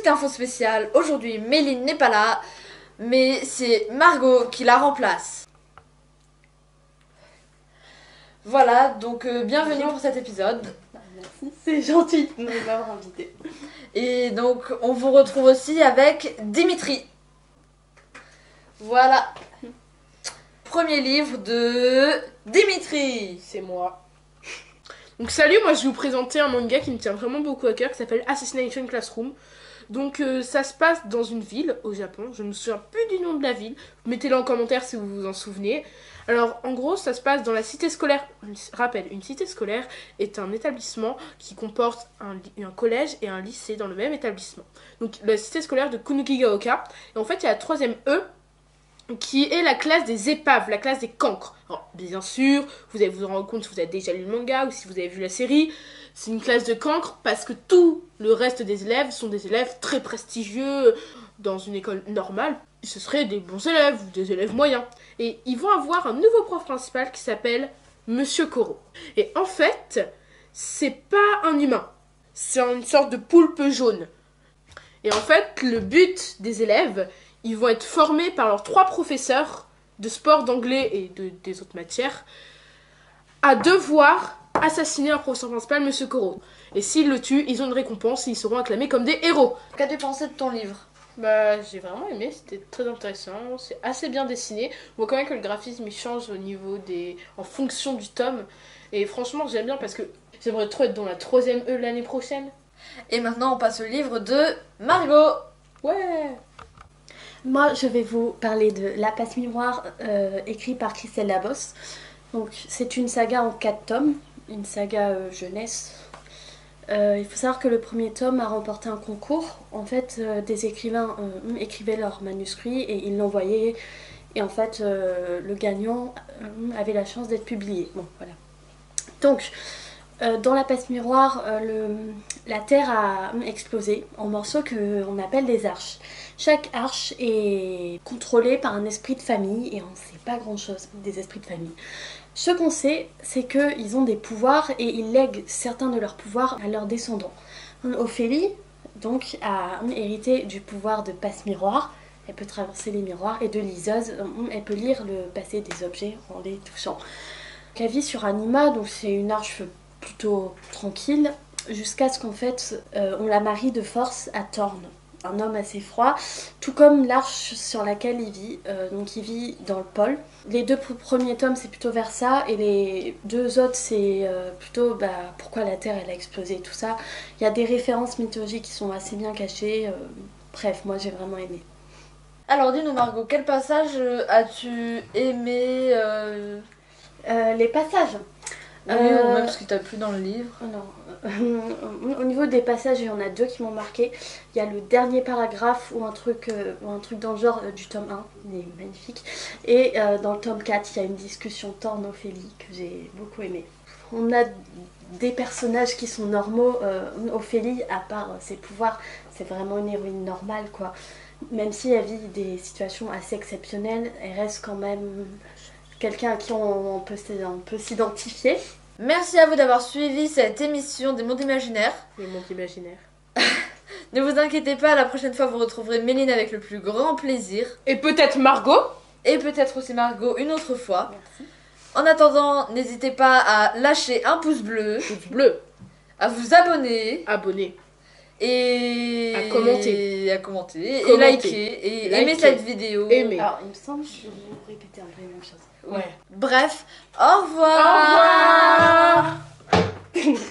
petite info spéciale. Aujourd'hui, Méline n'est pas là, mais c'est Margot qui la remplace. Voilà, donc bienvenue pour cet épisode. Merci, c'est gentil de m'avoir invité. Et donc, on vous retrouve aussi avec Dimitri. Voilà. Premier livre de Dimitri. C'est moi. Donc salut, moi je vais vous présenter un manga qui me tient vraiment beaucoup à cœur, qui s'appelle Assassination Classroom. Donc ça se passe dans une ville au Japon, je me souviens plus du nom de la ville, mettez-le en commentaire si vous vous en souvenez. Alors en gros ça se passe dans la cité scolaire, je rappelle, une cité scolaire est un établissement qui comporte un collège et un lycée dans le même établissement. Donc la cité scolaire de Kunukigaoka, et en fait il y a la 3ème E, qui est la classe des épaves, la classe des cancres. Alors, bien sûr, vous allez vous rendre compte si vous avez déjà lu le manga ou si vous avez vu la série, c'est une classe de cancres parce que tout le reste des élèves sont des élèves très prestigieux dans une école normale. Ce seraient des bons élèves ou des élèves moyens. Et ils vont avoir un nouveau prof principal qui s'appelle Monsieur Koro. Et en fait, c'est pas un humain, c'est une sorte de poulpe jaune. Et en fait, le but des élèves, ils vont être formés par leurs 3 professeurs de sport, d'anglais et des autres matières à devoir assassiner leur professeur principal, Monsieur Koro. Et s'ils le tuent, ils ont une récompense et ils seront acclamés comme des héros. Qu'as-tu pensé de ton livre? Bah, j'ai vraiment aimé, c'était très intéressant, c'est assez bien dessiné. On voit quand même que le graphisme il change au niveau en fonction du tome. Et franchement, j'aime bien parce que j'aimerais trop être dans la 3ème E l'année prochaine. Et maintenant, on passe au livre de Margot. Ouais. Moi, je vais vous parler de La Passe Miroir, écrit par Christelle Labos. Donc, c'est une saga en 4 tomes, une saga jeunesse. Il faut savoir que le premier tome a remporté un concours. En fait, des écrivains écrivaient leurs manuscrits et ils l'envoyaient. Et en fait, le gagnant avait la chance d'être publié. Bon, voilà. Donc, dans La Passe Miroir, la Terre a explosé en morceaux qu'on appelle des arches. Chaque arche est contrôlée par un esprit de famille et on ne sait pas grand chose des esprits de famille. Ce qu'on sait, c'est qu'ils ont des pouvoirs et ils lèguent certains de leurs pouvoirs à leurs descendants. Ophélie, donc, a hérité du pouvoir de passe-miroir. Elle peut traverser les miroirs, et de liseuse, elle peut lire le passé des objets en les touchant. Elle vit sur Anima, donc c'est une arche plutôt tranquille, jusqu'à ce qu'en fait on la marie de force à Thorn, un homme assez froid, tout comme l'arche sur laquelle il vit, donc il vit dans le pôle. Les 2 premiers tomes c'est plutôt vers ça, et les 2 autres c'est plutôt pourquoi la Terre elle a explosé, tout ça. Il y a des références mythologiques qui sont assez bien cachées, bref, moi j'ai vraiment aimé. Alors dis-nous Margot, quel passage as-tu aimé Les passages. Oui, ou même ce qui t'a plu dans le livre. Non. Au niveau des passages, il y en a 2 qui m'ont marqué. Il y a le dernier paragraphe ou un truc dans le genre du tome 1, il est magnifique. Et dans le tome 4, il y a une discussion Thorn-Ophélie que j'ai beaucoup aimé. On a des personnages qui sont normaux. Ophélie, à part ses pouvoirs, c'est vraiment une héroïne normale, quoi. Même si elle vit des situations assez exceptionnelles, elle reste quand même quelqu'un à qui on peut s'identifier. Merci à vous d'avoir suivi cette émission des mondes imaginaires. Les mondes imaginaires. Ne vous inquiétez pas, la prochaine fois vous retrouverez Méline avec le plus grand plaisir. Et peut-être Margot. Et peut-être aussi Margot une autre fois. Merci. En attendant, n'hésitez pas à lâcher un pouce bleu, à vous abonner, et à commenter, et liker, et aimer cette vidéo. Alors, il me semble que je vais vous répéter un peu la même chose. Ouais. Bref, au revoir. Au revoir.